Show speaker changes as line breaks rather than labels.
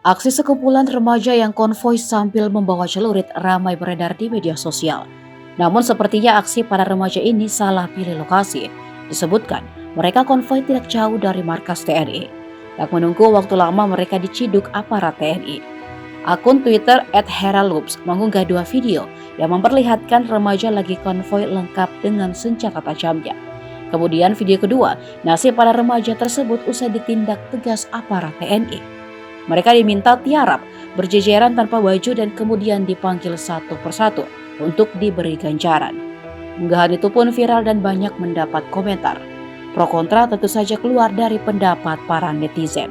Aksi sekumpulan remaja yang konvoi sambil membawa celurit ramai beredar di media sosial. Namun sepertinya aksi para remaja ini salah pilih lokasi. Disebutkan mereka konvoi tidak jauh dari markas TNI. Tak menunggu waktu lama mereka diciduk aparat TNI. Akun Twitter @heraloops mengunggah dua video yang memperlihatkan remaja lagi konvoi lengkap dengan senjata tajamnya. Kemudian video kedua, nasib para remaja tersebut usai ditindak tegas aparat TNI. Mereka diminta tiarap, berjejeran tanpa baju dan kemudian dipanggil satu persatu untuk diberi ganjaran. Unggahan itu pun viral dan banyak mendapat komentar. Pro kontra tentu saja keluar dari pendapat para netizen.